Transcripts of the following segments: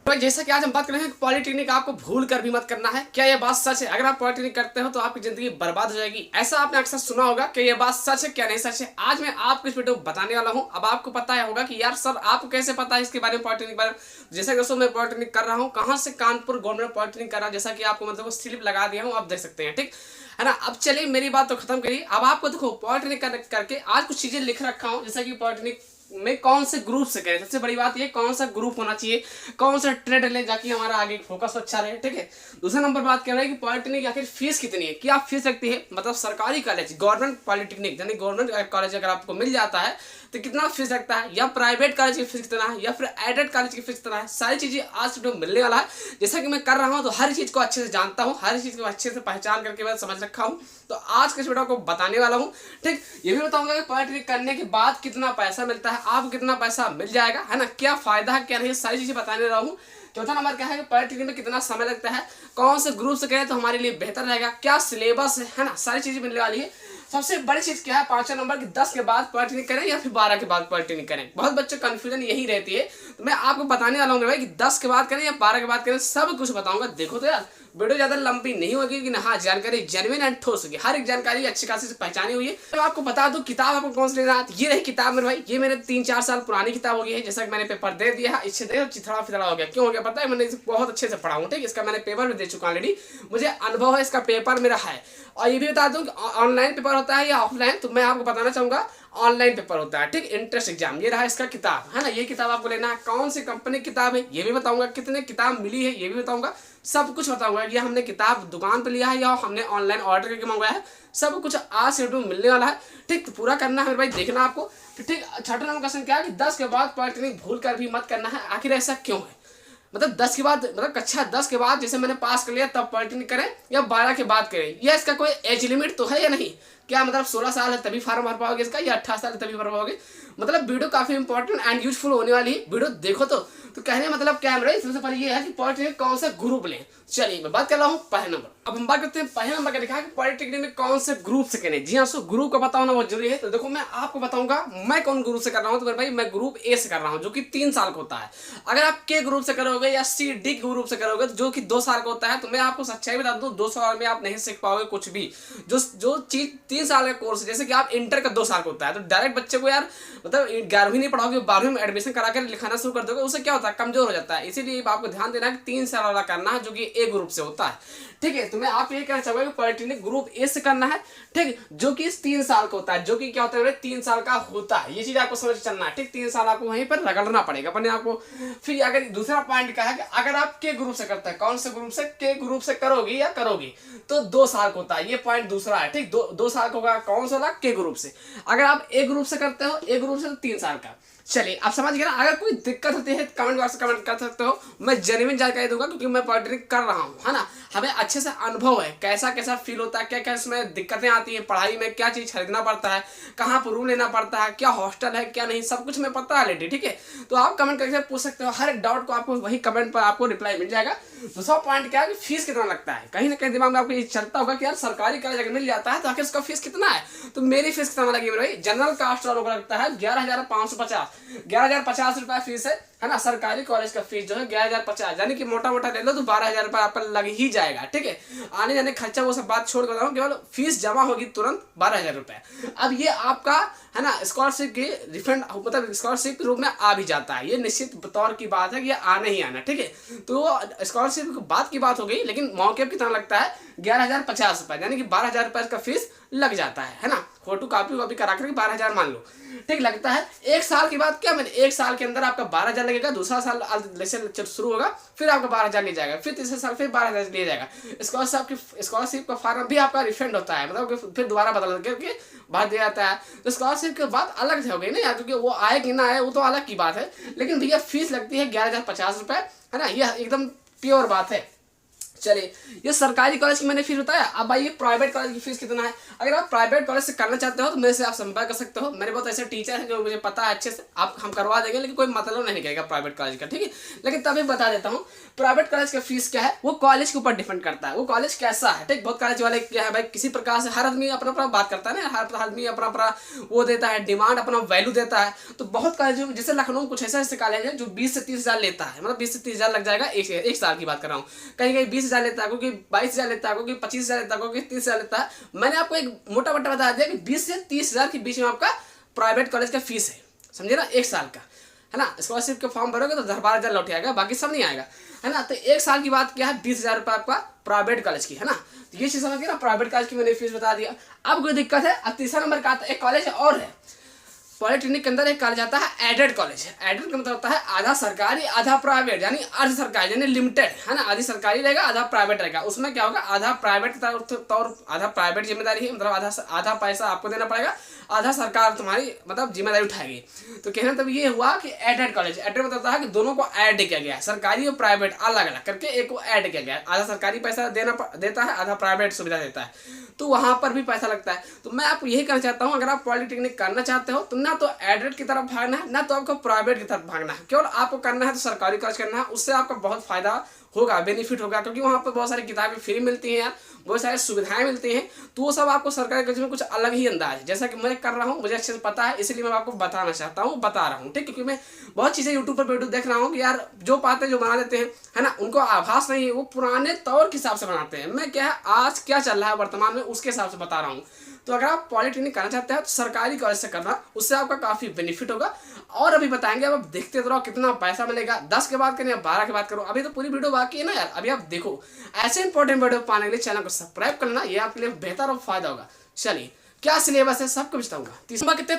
तो जैसा कि आज हम बात कर रहे हैं पॉलिटेक्निक आपको भूल कर भी मत करना है। क्या यह बात सच है? अगर आप पॉलिटेक्निक करते हो तो आपकी जिंदगी बर्बाद हो जाएगी। ऐसा आपने अक्सर सुना होगा कि यह बात सच है, क्या नहीं सच है। आज मैं आपको इस वीडियो बताने वाला हूं। अब आपको पता है होगा कि यार सर आपको कैसे पता है इसके बारे में, पॉलिटेक्निक बारे में। जैसा कि दोस्तों मैं पॉलिटेक्निक कर रहा हूँ, कहाँ से? कानपुर गवर्नमेंट पॉलिटेक्निक कर रहा हूँ। जैसा कि आपको मतलब स्लिप लगा दिया हूँ, आप देख सकते हैं, ठीक है ना। अब चलिए मेरी बात तो खत्म करिए। अब आपको देखो पॉलिटेक्निक करके आज कुछ चीजें लिख रखा हूँ, जैसा कि पॉलिटेक्निक में कौन से ग्रुप से करें। सबसे बड़ी बात ये कौन सा ग्रुप होना चाहिए, कौन सा ट्रेड ले, जाके हमारा आगे फोकस अच्छा रहे, ठीक है। दूसरा नंबर बात कर रहे हैं कि पॉलिटेक्निक आखिर फीस कितनी है, क्या फीस लगती है। मतलब सरकारी कॉलेज गवर्नमेंट पॉलिटेक्निक यानी गवर्नमेंट कॉलेज अगर आपको मिल जाता है तो कितना फीस लगता है, या प्राइवेट कॉलेज की फीस कितना है, या फिर एडेड कॉलेज की फीस कितना है। सारी चीजें आज वीडियो मिलने वाला है। जैसा कि मैं कर रहा हूँ तो हर चीज को अच्छे से जानता हूँ, हर चीज को अच्छे से पहचान करके मैं समझ रखा हूँ। तो आज के इस वीडियो को बताने वाला हूँ, ठीक। ये भी बताऊंगा कि पॉलिटेक्निक करने के बाद कितना पैसा मिलता है, आपको कितना पैसा मिल जाएगा, है ना, क्या फायदा है क्या नहीं, सारी चीजें बताने रहा हूँ। चौथा नंबर क्या है कि पॉलिटेक्निक में कितना समय लगता है, कौन से ग्रुप से करें तो हमारे लिए बेहतर रहेगा, क्या सिलेबस है ना, सारी चीजें मिलने वाली है। सबसे बड़ी चीज क्या है, पांचवा नंबर की 10 के बाद पॉलिटेक्निक करें या फिर 12 के बाद पॉलिटेक्निक करें। बहुत बच्चों कंफ्यूजन यही रहती है, तो मैं आपको बताने वाला हूँ भाई कि 10 के बाद करें या 12 के बाद करें, सब कुछ बताऊंगा। देखो तो यार वीडियो ज्यादा लंबी नहीं होगी, कि हाँ जानकारी जेन्युइन एंड ठोस होगी, हर एक जानकारी अच्छी खासी से पहचानी हुई है। तो आपको बता दूं किताब आपको कौन सी लेना है। ये रही किताब मेरे भाई, ये मेरे 3-4 साल पुरानी किताब हो गई है। जैसा कि मैंने पेपर दे दिया है, इससे देखो चिथड़ा फिथड़ा हो गया। क्यों हो गया पता है, मैंने इसे बहुत अच्छे से पढ़ा हूँ, ठीक। इसका मैंने पेपर भी दे चुका ऑलरेडी, मुझे अनुभव है, इसका पेपर मेरा है। और ये भी बता दूं ऑनलाइन पेपर होता है या ऑफलाइन, तो मैं आपको बताना चाहूंगा ऑनलाइन पेपर होता है, ठीक। Entrance exam. ये रहा इसका किताब, है ना। ये किताब आपको लेना है। कौन सी कंपनी की किताब है ये भी बताऊंगा, कितने किताब मिली है ये भी बताऊंगा, सब कुछ बताऊंगा। ये हमने किताब दुकान पे लिया है या हमने ऑनलाइन ऑर्डर करके मंगवाया है, सब कुछ आज से मिलने वाला है, ठीक। तो पूरा करना है मेरे भाई, देखना आपको, ठीक। छठा नंबर क्वेश्चन क्या है कि 10 के बाद पॉलिटेक्निक भूल कर भी मत करना है। आखिर ऐसा क्यों है? मतलब 10 के बाद, मतलब कक्षा 10 के बाद जैसे मैंने पास कर लिया तब पॉलिटेक्निक करें या 12 के बाद करें, या इसका कोई एज लिमिट तो है या नहीं। क्या मतलब 16 साल है तभी फॉर्म भर पाओगे इसका, या 18 साल है तभी भर पाओगे। मतलब वीडियो काफी इंपॉर्टेंट एंड यूजफुल होने वाली है, वीडियो देखो। तो कहने मतलब क्या है, सबसे पहले ये है कि पॉलिटेक्निक कौन सा ग्रुप लें। चलिए मैं बात कर रहा हूँ पहले नंबर। अब हम बात करते हैं पहले नंबर का, लिखा है कि पॉलिटेक्निक में कौन से ग्रुप से करें। जी हाँ, सो ग्रुप का बताना बहुत जरूरी है। तो देखो मैं आपको बताऊंगा मैं कौन ग्रुप से कर रहा हूँ। तो मेरे भाई मैं ग्रुप ए से कर रहा हूँ, जो कि 3 साल का होता है। अगर आप के ग्रुप से करोगे या सी डी ग्रुप से करोगे जो कि 2 साल का होता है, तो मैं आपको सच्चाई बता दूं 2 साल में आप नहीं सीख पाओगे कुछ भी। जो चीज 3 साल का कोर्स, जैसे कि आप इंटर का 2 साल का होता है, तो डायरेक्ट बच्चे को यार मतलब 11वीं नहीं पढ़ाओगे, 12वीं में एडमिशन करा कर लिखाना शुरू कर दोगे, उससे क्या होता है, कमजोर हो जाता है। इसीलिए आपको ध्यान देना है कि 3 साल वाला करना है, जो कि ए ग्रुप से होता है, ठीक है। तो मैं आप ये कहना चाहूंगा कि पॉलिटेक्निक ग्रुप ए से करना है, ठीक, जो कि 3 साल का होता है, जो कि क्या होता है 3 साल का होता है। ये चीज आपको समझ चलना है, ठीक। 3 साल आपको वहीं पर रगड़ना पड़ेगा अपने आपको। फिर अगर दूसरा पॉइंट क्या है कि अगर आप के ग्रुप से करते हैं, कौन से ग्रुप से, के ग्रुप से करोगे या करोगी, तो 2 साल का होता है। ये पॉइंट दूसरा है, ठीक। 2 साल का होगा कौन सा होगा, के ग्रुप से। अगर आप ए ग्रुप से करते हो, ए ग्रुप से तो 3 साल का। चलिए आप समझ गए ना। अगर कोई दिक्कत होती है कमेंट बॉक्स में कमेंट कर सकते हो, मैं जेन्युइन जानकारी दूंगा, क्योंकि मैं पॉलिटेक्निक कर रहा हूँ, है ना। हमें अच्छे से अनुभव है, कैसा कैसा फील होता है, क्या क्या इसमें दिक्कतें आती हैं पढ़ाई में, क्या चीज खरीदना पड़ता है, कहाँ पर रूम लेना पड़ता है, क्या हॉस्टल है क्या नहीं, सब कुछ मैं पता है ऑलरेडी, ठीक है। तो आप कमेंट करके पूछ सकते हो, हर एक डाउट को आपको वही कमेंट पर आपको रिप्लाई मिल जाएगा। दूसरा पॉइंट क्या है कि फीस कितना लगता है। कहीं ना कहीं दिमाग में आपको ये चलता होगा कि यार सरकारी कॉलेज अगर मिल जाता है तो आखिर उसका फीस कितना है। तो मेरी फीस कितना लगी मेरे भाई, जनरल कास्ट वालों को लगता है 11,550, 11,050 रुपया फीस है ना। सरकारी कॉलेज का फीस जो है 11,050, यानी कि मोटा मोटा ले लो तो 12,000 रुपया आप लग ही जाएगा, ठीक है। आने जाने खर्चा वो सब बात छोड़ कर बताऊँ, केवल फीस जमा होगी तुरंत 12,000 रुपये। अब ये आपका है ना स्कॉलरशिप के रिफंड, मतलब स्कॉलरशिप के रूप में आ भी जाता है। ये निश्चित तौर की बात है कि ये आने ही आना, ठीक है। तो स्कॉलरशिप की बात हो गई, लेकिन मौके पर कितना लगता है 11,050 रुपये, यानी कि 12,000 रुपये का फीस लग जाता है ना। फोटो कॉपी करा कर 12,000 मान लो, ठीक लगता है। 1 साल के बाद क्या मैंने 1 साल के अंदर आपका 12,000 लगेगा। दूसरा साल लेक्चर शुरू होगा, फिर आपका 12,000 ले जाएगा, फिर तीसरे साल फिर 12,000 ले जाएगा। स्कॉलरशिप का फॉर्म भी आपका रिफंड होता है, मतलब फिर दोबारा बदल करके भर दिया जाता है। तो स्कॉलरशिप के बाद अलग से हो गई ना यार, क्योंकि वो आए कि ना आए वो तो अलग की बात है, लेकिन भैया फीस लगती है 11,050 रुपये, है ना। यह एकदम प्योर बात है। चलिए, ये सरकारी कॉलेज की मैंने फीस बताया। अब आइए प्राइवेट कॉलेज की फीस कितना है। अगर आप प्राइवेट कॉलेज से करना चाहते हो तो मेरे से आप संपर्क कर सकते हो। मेरे बहुत ऐसे टीचर हैं जो मुझे पता है अच्छे से, आप हम करवा देंगे, लेकिन कोई मतलब नहीं कहेगा प्राइवेट कॉलेज का, ठीक है। लेकिन तभी बता देता हूँ प्राइवेट कॉलेज का फीस क्या है। वो कॉलेज के ऊपर डिपेंड करता है, वो कॉलेज कैसा है, ठीक। बहुत कॉलेज वाले क्या है भाई, किसी प्रकार से हर आदमी अपना अपना बात करता है ना, हर आदमी अपना अपना वो देता है, डिमांड अपना वैल्यू देता है। तो बहुत कॉलेज जैसे लखनऊ कुछ ऐसे ऐसे कॉलेज है जो 20 से 30 हज़ार लेता है, मतलब 20 से 30 हज़ार लग जाएगा एक साल की बात कर रहा हूँ। कहीं कहीं 20 हज़ार लेता है, क्योंकि 22 हज़ार लेता है, क्योंकि 25 हज़ार लेता है, क्योंकि 30 हज़ार लेता है। मैंने आपको एक मोटा मोटा बता दिया कि 20 से 30 हज़ार के बीच में आपका प्राइवेट कॉलेज का फीस है, समझे ना, एक साल का, है ना। स्कॉलरशिप के फॉर्म भरोगे तो 12,000 लौट आएगा, बाकी सब नहीं आएगा, है ना। तो एक साल की बात क्या है, 20,000 रुपये आपका प्राइवेट कॉलेज की, है ना। तो ये चीज़ समझ गए ना, प्राइवेट कॉलेज की मैंने फीस बता दिया। अब कोई दिक्कत है, अब तीसरा नंबर का आता है, एक कॉलेज और है पॉलिटेक्निक के अंदर, एक कॉलेज आता है एडेड कॉलेज। एडेड का मतलब होता है आधा सरकारी आधा प्राइवेट, यानी अर्ध सरकारी यानी लिमिटेड, है ना। आधी सरकारी रहेगा आधा प्राइवेट रहेगा। उसमें क्या होगा, आधा प्राइवेट तौर आधा प्राइवेट जिम्मेदारी है, मतलब आधा पैसा आपको देना पड़ेगा, आधा सरकार तुम्हारी मतलब जिम्मेदारी उठाएगी। तो कहने तब ये हुआ कि एडेड कॉलेज, एडेड मतलब होता है कि दोनों को ऐड किया गया है, सरकारी और प्राइवेट अलग अलग करके एक को ऐड किया गया है। आधा सरकारी पैसा देता है, आधा प्राइवेट सुविधा देता है, तो वहां पर भी पैसा लगता है। तो मैं आपको यही कहना चाहता हूँ, अगर आप पॉलिटेक्निक करना चाहते हो तो ना तो एडेड की तरफ भागना है, ना तो आपको प्राइवेट की तरफ भागना है। केवल आपको करना है तो सरकारी कॉलेज करना है, उससे आपका बहुत फायदा होगा, बेनिफिट होगा, क्योंकि वहाँ पर बहुत सारी किताबें फ्री मिलती हैं यार, बहुत सारी सुविधाएं मिलती हैं। तो वो सब आपको सरकारी कॉलेज में कुछ अलग ही अंदाज है, जैसा कि मैं कर रहा हूँ, मुझे अच्छे से पता है, इसलिए मैं आपको बताना चाहता हूँ, बता रहा हूँ, ठीक। क्योंकि मैं बहुत चीज़ें यूट्यूब पर वीडियो देख रहा हूँ कि यार जो बातें जो बना देते हैं, है ना, उनको आभास नहीं है, वो पुराने तौर के हिसाब से बनाते हैं। मैं क्या है, आज क्या चल रहा है वर्तमान में उसके हिसाब से बता रहा हूँ। तो अगर आप पॉलिटेक्निक करना चाहते हैं तो सरकारी कॉलेज से करना, उससे आपका काफ़ी बेनिफिट होगा। और अभी बताएंगे, अब आप देखते तो रहो कितना पैसा मिलेगा। 10 के बाद करें या 12 के बाद करो, अभी तो पूरी वीडियो बाकी है ना यार। अभी आप देखो, ऐसे इंपॉर्टेंट वीडियो पाने के लिए चैनल को सब्सक्राइब कर लेना, ये आपके लिए बेहतर और फायदा होगा। चलिए, क्या सिलेबस है सब कुछ बताऊंगा।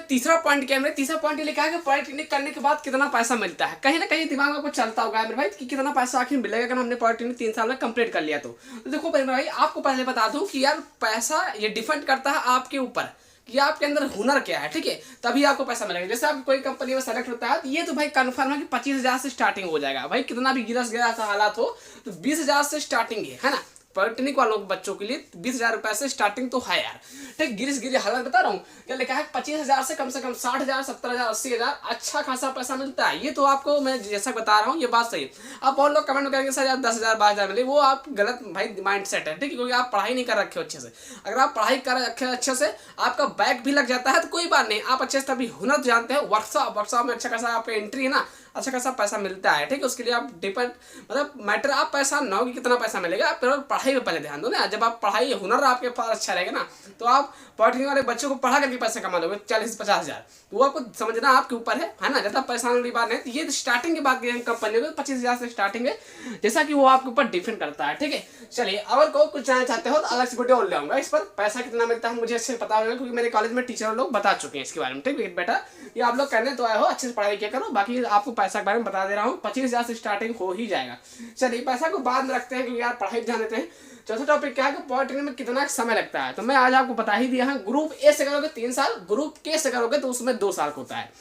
तीसरा पॉइंट क्या है, तीसरा पॉइंट ये लिखा है कि पॉलिटेक्निक करने के बाद कितना पैसा मिलता है। कहीं ना कहीं दिमाग में कुछ चलता होगा मेरे भाई कि कितना पैसा आखिर मिलेगा अगर हमने पॉलिटेक्निक 3 साल में कंप्लीट कर लिया तो देखो मेरे भाई, आपको पहले बता दूं कि यार पैसा ये डिपेंड करता है आपके ऊपर कि आपके अंदर हुनर क्या है, ठीक है। तभी आपको पैसा मिलेगा। जैसे आपको कोई कंपनी में सेलेक्ट होता है तो ये तो भाई कंफर्म है कि 25,000 से स्टार्टिंग हो जाएगा। भाई कितना भी गिरस गया था हालात हो तो 20,000 से स्टार्टिंग है ना। पॉलिटेक्निक वालों बच्चों के लिए 20,000 रुपए से स्टार्टिंग तो है यार, ठीक। गिरी हालत बता रहा हूँ, क्या लिखा है 25,000 से कम 60,000 70,000 80,000 अच्छा खासा पैसा मिलता है। ये तो आपको मैं जैसा बता रहा हूँ ये बात सही है। अब बहुत लोग कमेंट करेंगे सर यार 10,000 12,000 मिले, वो आप गलत भाई माइंड सेट है, ठीक है, क्योंकि आप पढ़ाई नहीं कर रखे हो अच्छे से। अगर आप पढ़ाई कर रखे अच्छे से, आपका बैक भी लग जाता है तो कोई बात नहीं, आप अच्छे से तभी हुनर जानते हैं। वर्कशॉप में अच्छा खासा आपका एंट्री है ना, अच्छा खासा पैसा मिलता है, ठीक है। उसके लिए आप डिपेंड मतलब मैटर आप पैसा ना हो कि कितना पैसा मिलेगा, आप पढ़ाई पे पहले ध्यान दो ना। जब आप पढ़ाई हुनर आपके पास अच्छा रहेगा ना तो आप पॉलिटेक्निक वाले बच्चों को पढ़ा करके पैसे कमा लोगे 40-50 हज़ार। तो वो आपको समझना आपके ऊपर है ना। ज़्यादा परेशान वाली बात नहीं। तो ये स्टार्टिंग की बात की कंपनी में 25,000 से स्टार्टिंग है, जैसा कि वो आपके ऊपर डिपेंड करता है, ठीक है। चलिए, अगर को कुछ जानना चाहते हो तो अलग से वीडियो और ले आऊंगा इस पर, पैसा कितना मिलता है मुझे अच्छे पता होगा, क्योंकि मेरे कॉलेज में टीचर लोग बता चुके हैं इसके बारे में, ठीक है बेटा। ये आप लोग कहने तो आए हो, अच्छे से पढ़ाई किया करो, बाकी आपको पैसा के बारे में बता दे रहा हूँ। 25,000 से स्टार्टिंग हो ही जाएगा। चलिए, पैसा को बाद में रखते हैं क्योंकि यार पढ़ाई ध्यान देते हैं। चौथा टॉपिक क्या है कि पॉलिटेक्निक में कितना समय लगता है, तो मैं आज आपको बता ही दिया है। ग्रुप ए से करोगे 3 साल, ग्रुप के से करोगे तो उसमें 2 साल का होता है।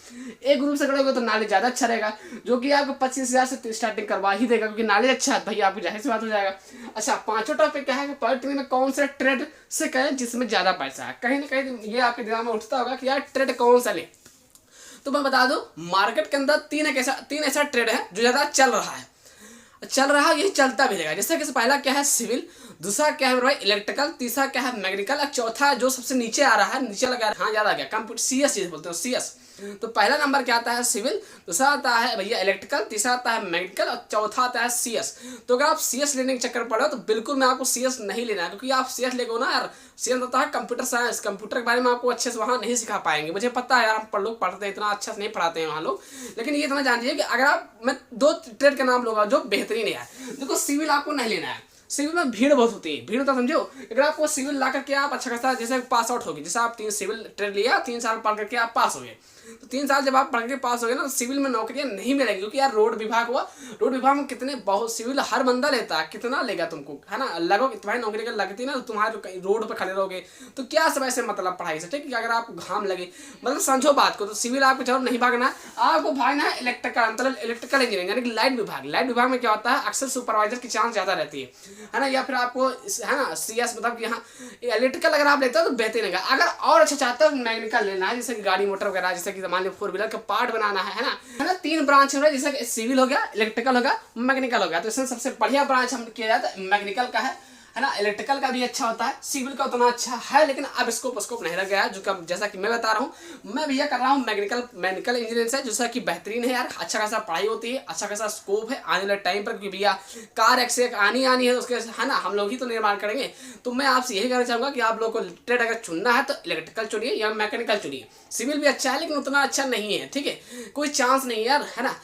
ए ग्रुप से करोगे तो नॉलेज ज़्यादा अच्छा रहेगा, जो कि आपको 25,000 से स्टार्टिंग करवा ही देगा, क्योंकि नॉलेज अच्छा है भाई, आपको जाहिर सी बात हो जाएगा। अच्छा, पांचवा टॉपिक क्या है कि पॉलिटेक्निक में कौन से ट्रेड से करें जिसमें ज़्यादा पैसा है। कहीं ना कहीं ये आपके दिमाग में उठता होगा कि यार ट्रेड कौन सा ले, तो मैं बता दूं मार्केट के अंदर तीन ऐसा ट्रेड है जो ज़्यादा चल रहा है, यही चलता भी रहेगा। जैसे कि पहला क्या है सिविल, दूसरा क्या है भाई इलेक्ट्रिकल, तीसरा क्या है मैकेनिकल, और चौथा जो सबसे नीचे आ रहा है, नीचे लगा हाँ याद आ गया, कंप्यूटर CS बोलते हो CS। तो पहला नंबर क्या आता है सिविल, दूसरा आता है भैया इलेक्ट्रिकल, तीसरा आता है मैकेनिकल और चौथा आता है CS। तो अगर आप CS लेने के चक्कर पड़े हो तो बिल्कुल मैं आपको CS नहीं लेना है, क्योंकि आप CS लेगो ना यार, CS होता है कंप्यूटर साइंस, कंप्यूटर के बारे में आपको अच्छे से वहाँ नहीं सिखा पाएंगे। मुझे पता है यार, हम लोग पढ़ते हैं इतना अच्छा से नहीं पढ़ाते हैं वहाँ लोग, लेकिन ये इतना जान लीजिए कि अगर आप मैं 2 ट्रेड का नाम लूँगा जो बेहतरीन है। देखो सिविल आपको नहीं लेना है, सिविल में भीड़ बहुत होती है, भीड़ होता समझो। अगर आपको सिविल ला करके आप अच्छा खासा जैसे पास आउट होगी, जैसे आप 3 सिविल ट्रेड लिया, 3 साल पढ़ करके आप पास हो गए, तो 3 साल जब आप पढ़ के पास हो गए ना तो सिविल में नौकरियां नहीं मिलेगी, क्योंकि यार रोड विभाग हुआ, रोड विभाग में कितने बहुत सिविल हर बंदा लेता है, कितना लेगा तुमको, है ना। लगो तुम्हारी नौकरी अगर लगती ना तो तुम्हारे रोड पर खड़े रहोगे तो क्या समय से मतलब पढ़ाई से, ठीक है। अगर आपको घाम लगे मतलब समझो बात को, तो सिविल आपको जरूर नहीं भागना है, आपको भागना है इलेक्ट्रिकल मतलब इलेक्ट्रिकल इंजीनियरिंग यानी कि लाइट विभाग। लाइट विभाग में क्या होता है, अक्सर सुपरवाइजर की चांस ज़्यादा रहती है ना। या फिर आपको है ना CS मतलब कि यहाँ इलेक्ट्रिकल अगर आप लेते हो तो बेहतर रहेगा। अगर और अच्छा चाहते हो मैकेनिकल लेना है, जैसे कि गाड़ी मोटर वगैरह, जैसे कि मान लो 4 व्हीलर का पार्ट बनाना है ना। 3 ब्रांच है जैसे कि सिविल हो गया, इलेक्ट्रिकल हो गया, मैकेनिकल हो गया। तो इसमें सबसे बढ़िया ब्रांच हम किया जाता है मैकेनिकल का है ना। इलेक्ट्रिकल का भी अच्छा होता है, सिविल का उतना अच्छा है लेकिन अब स्कोप नहीं रह गया है, जो कि जैसा कि मैं बता रहा हूँ। मैं भैया कर रहा हूँ मैकेनिकल इंजीनियरिंग से, जैसा कि बेहतरीन है यार, अच्छा खासा पढ़ाई होती है, अच्छा खासा स्कोप है आने वाले टाइम पर, क्योंकि भैया कार एक से एक आनी है उसके, है ना। हम लोग ही तो निर्माण करेंगे। तो मैं आपसे यही कहना चाहूँगा कि आप लोग को ट्रेड अगर चुनना है तो इलेक्ट्रिकल चुनिए या मैकेनिकल चुनिए। सिविल भी अच्छा है लेकिन उतना अच्छा नहीं है, ठीक है। कोई चांस नहीं है यार, है ना,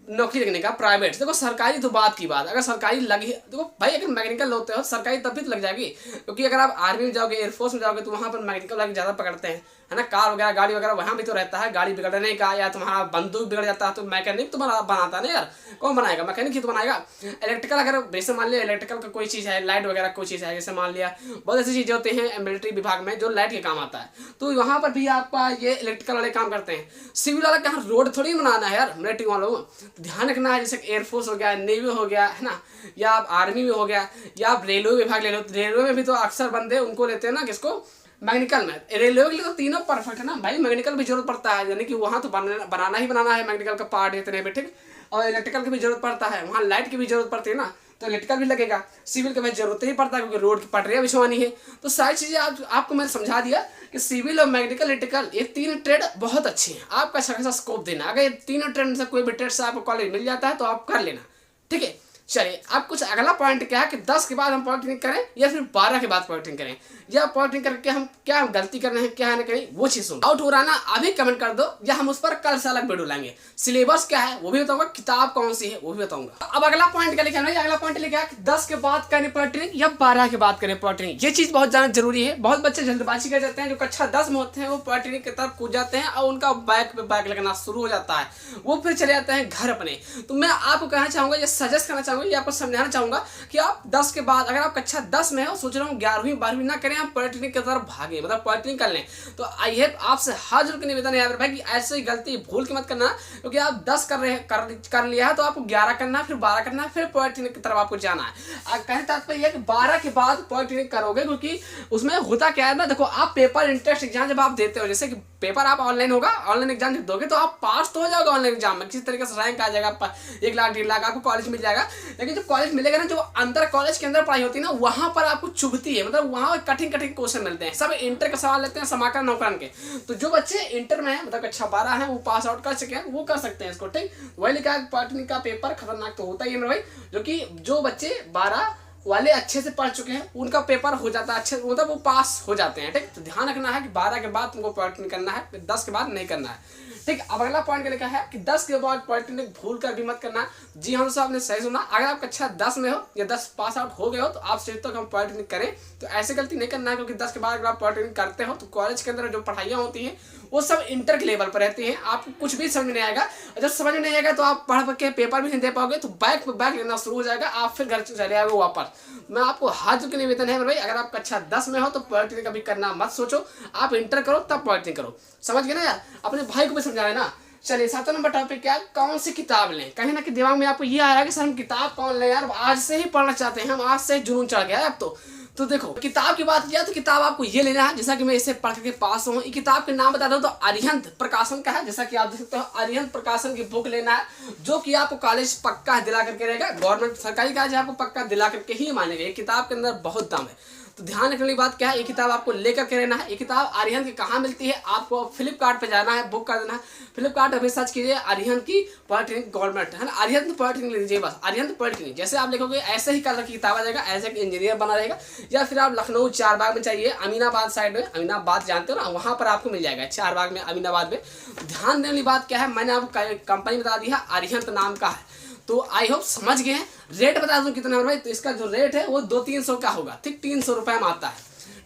नौकरी लगने का। प्राइवेट देखो, सरकारी तो बात की बात, अगर सरकारी लगी देखो भाई, अगर मैकेनिकल होते हो सरकारी तब भी तो लग जाएगी, क्योंकि अगर आप आर्मी में जाओगे, एयरफोर्स में जाओगे तो वहाँ पर मैकेनिकल वाले ज़्यादा पकड़ते हैं, है ना। कार वगैरह गाड़ी वगैरह वहाँ भी तो रहता है, गाड़ी बिगड़ने का या तुम्हारा बंदूक बिगड़ जाता है तो मैकेनिक तो बनाता है ना यार, कौन बनाएगा, मैकेनिक ही तो बनाएगा। इलेक्ट्रिकल अगर जैसे मान लिया इलेक्ट्रिकल का कोई चीज़ है, लाइट वगैरह कोई चीज़ है, जैसे मान लिया बहुत ऐसी चीज़ें होती हैं मिलिट्री विभाग में जो लाइट के काम आता है, तो वहाँ पर भी आपका ये इलेक्ट्रिकल वाले काम करते हैं। सिविल वाला कहाँ रोड थोड़ी बनाना है यार मिलिट्री वालों को, ध्यान रखना है। जैसे एयरफोर्स हो गया, नेवी हो गया, है ना, या आप आर्मी में हो गया, या आप रेलवे विभाग ले लो। रेलवे में भी तो अक्सर बंदे उनको लेते हैं ना, किसको, मैकेनिकल में। रेलवे के लिए तो तीनों परफेक्ट है ना भाई, मैकेनिकल भी जरूरत पड़ता है, यानी कि वहाँ तो बनाना ही बनाना है मैकेनिकल का पार्ट इतने भी, ठीक। और इलेक्ट्रिकल की भी जरूरत पड़ता है, वहाँ लाइट की भी जरूरत पड़ती है ना, तो इलेक्ट्रिकल भी लगेगा। सिविल का भी जरूरत ही पड़ता है क्योंकि रोड की पटरियाँ बिछवानी है। तो सारी चीज़ें आपको मैंने समझा दिया कि सिविल और मैकेनिकल इलेक्ट्रिकल ये 3 ट्रेड बहुत अच्छे हैं, आपका अच्छा खासा स्कोप देना। अगर ये 3 ट्रेड से कोई भी ट्रेड से आपको कॉलेज मिल जाता है तो आप कर लेना, ठीक है। चलिए अब कुछ अगला पॉइंट क्या है कि 10 के बाद हम पॉलिटेक्निक करें या फिर 12 के बाद पॉलिटेक्निक करें, या पॉलिटेक्निक करके हम क्या गलती कर रहे हैं, क्या है ना करें, वो चीज़ सुन। डाउट हो रहा ना, अभी कमेंट कर दो, या हम उस पर कल से अलग वीडियो लाएंगे। सिलेबस क्या है वो भी बताऊंगा, किताब कौन सी है वो भी बताऊंगा। अब अगला पॉइंट क्या लिखा है, अगला पॉइंट लिखा है 10 के बाद करें पॉलिटेक्निक या 12 के बाद करें पॉलिटेक्निक। ये चीज़ बहुत ज़्यादा जरूरी है। बहुत बच्चे जल्दबाजी कर जाते हैं, जो कक्षा 10 में होते हैं वो पॉलिटेक्निक की तरफ कूद जाते हैं और उनका बैक पे बैक लगना शुरू हो जाता है, वो फिर चले जाते हैं घर अपने। तो मैं आपको कहना चाहूँगा, ये सजेस्ट करना चाहूँगा, ये आपको समझाना चाहूँगा कि आप 10 के बाद, अगर आप कक्षा 10 में हो, सोच रहा हूँ 11वीं 12वीं ना करें, आप पॉलिटेक्निक की तरफ भागे, मतलब पॉलिटेक्निक कर लें। तो आई होप आपसे हाथ जोड़ के निवेदन है भाई कि ऐसे ही गलती भूल के मत करना, क्योंकि आप 10 कर लिया है तो आपको 11 करना, फिर 12 करना, फिर पॉलिटेक्निक की तरफ आपको जाना है। कहने तात्पर्य कि 12 के बाद पॉलिटेक्निक करोगे, क्योंकि उसमें होता क्या है ना, देखो आप पेपर इंट्रेंस एग्जाम जब आप देते हो, जैसे कि पेपर आप ऑनलाइन होगा, ऑनलाइन एग्जाम जब दोगे तो आप पास तो हो जाओगे ऑनलाइन एग्जाम में, किसी तरीके से रैंक आ जाएगा, 1 लाख 1.5 लाख आपको कॉलेज मिल जाएगा। लेकिन जब कॉलेज मिलेगा ना, जो अंदर कॉलेज के अंदर पढ़ाई होती है ना, वहाँ पर आपको चुभती है, मतलब वहाँ कठिन क्वेश्चन मिलते हैं। सब इंटर का सवाल लेते हैं समाकलन नौकरन के। तो जो बच्चे इंटर में है, मतलब कक्षा 12 है, वो पास आउट कर सके हैं, वो कर सकते हैं इसको, ठीक। वही लिखा है पॉलिटेक्निक का पेपर खतरनाक तो होता ही है मेरे भाई, जो कि जो बच्चे 12 वाले अच्छे से पढ़ चुके हैं उनका पेपर हो जाता है अच्छे, मतलब वो पास हो जाते हैं, ठीक। तो ध्यान रखना है कि 12 के बाद तुमको पॉलिटेक्निक करना है, 10 के बाद नहीं करना है, ठीक। अब अगला पॉइंट क्या लिखा है कि 10 के बाद पॉलिटेक्निक भूल कर भी मत करना। जी हाँ दोस्तों, आपने सही सुना। अगर आप कक्षा 10 में हो या 10 पास आउट हो गए हो तो आप सोचते हो कि हम पॉलिटेक्निक करें, तो ऐसे गलती नहीं करना है, क्योंकि 10 के बाद अगर आप पॉलिटेक्निक करते हो तो कॉलेज के अंदर जो पढ़ाइयाँ होती हैं वो सब इंटर के लेवल पर रहती हैं, आपको कुछ भी समझ नहीं आएगा। और जब समझ नहीं आएगा तो आप पढ़ के पेपर भी नहीं दे पाओगे, तो बैक पे बैक लेना शुरू हो जाएगा, आप फिर घर चले आएगा वापस। मैं आपको हाथ जोड़ के निवेदन है मेरे भाई, अगर आप कक्षा 10 में हो तो पॉलिटेक्निक कभी करना मत सोचो, आप इंटर करो तब पॉलिटेक्निक करो। समझ गए ना यार, अपने भाई को भी समझाए ना। चलिए 7 नंबर टॉपिक क्या, कौन सी किताब लें। कहीं ना कहीं दिमाग में आपको ये आ रहा है कि सर हम किताब कौन लें यार, आज से ही पढ़ना चाहते हैं हम, आज से जुनून चढ़ गया है अब तो देखो किताब की बात किया तो किताब आपको ये लेना है, जैसा कि मैं इसे पढ़ के पास हूँ। ये किताब के नाम बता दो तो अरिहंत प्रकाशन का है, जैसा कि आप देख सकते हो अरिहंत प्रकाशन की बुक लेना है, जो कि आपको कॉलेज पक्का दिला करके रहेगा, गवर्नमेंट सरकारी कॉलेज आपको पक्का दिला करके ही मानेगा। ये किताब के अंदर बहुत दाम है, तो ध्यान रखने वाली बात क्या है, ये किताब आपको लेकर के रहना है। ये किताब अरिहंत की कहाँ मिलती है, आपको फ्लिपकार्ट पे जाना है, बुक कर देना है। फ्लिपकार्ट पे सर्च कीजिए अरिहंत की पॉलिटेक्निक गवर्नमेंट, है ना, अरिहंत पॉलिटेक्निक ले लीजिए बस, अरिहंत पॉलिटेक्निक। जैसे आप लिखोगे ऐसे ही कलर की किताब आ जाएगा, ऐसे इंजीनियर बना रहेगा। या फिर आप लखनऊ 4 बाग में चाहिए, अमीनाबाद साइड में, अमीनाबाद जानते हो ना, वहाँ पर आपको मिल जाएगा 4 बाग में, अमीनाबाद में। ध्यान देने वाली बात क्या है, मैंने आपको कंपनी बता दी है, अरिहंत नाम का है। तो आई होप समझ गए हैं। रेट बता दूं कितना है भाई, तो इसका जो रेट है वो 200-300 का होगा, ठीक, 300 रुपये में आता है,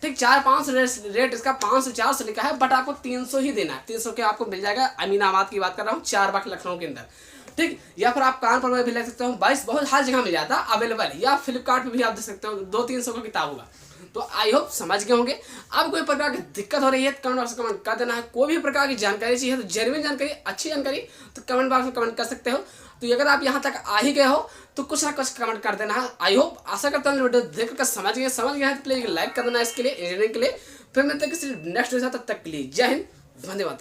ठीक 400-500 रेट इसका 500-400 लिखा है, बट आपको 300 ही देना है। 300 के आपको मिल जाएगा। अमीनाबाद की बात कर रहा हूँ, 4 बाग लखनऊ के अंदर, ठीक। या फिर आप कानपुर में भी ले सकते हो, 22 बहुत हर जगह मिल जाता है अवेलेबल, या फ्लिपकार्ट पे भी आप दे सकते हो। 200-300 का किताब होगा। तो आई होप समझ गए होंगे। अब कोई प्रकार की दिक्कत हो रही है तो कमेंट बॉक्स में कमेंट कर देना है। कोई भी प्रकार की जानकारी चाहिए तो जेन्युइन जानकारी, अच्छी जानकारी, तो कमेंट बॉक्स में कमेंट कर सकते हो। तो अगर आप यहाँ तक आ ही गए हो तो कुछ ना कुछ कमेंट कर देना है। आई होप, आशा करता हूँ वीडियो देखकर समझ गए हैं तो प्लीज लाइक कर देना इसके लिए, इंजीनियरिंग के लिए। फिर मिलते हैं किसी नेक्स्ट वीडियो, तब तक के लिए जय हिंद, वंदे मातरम।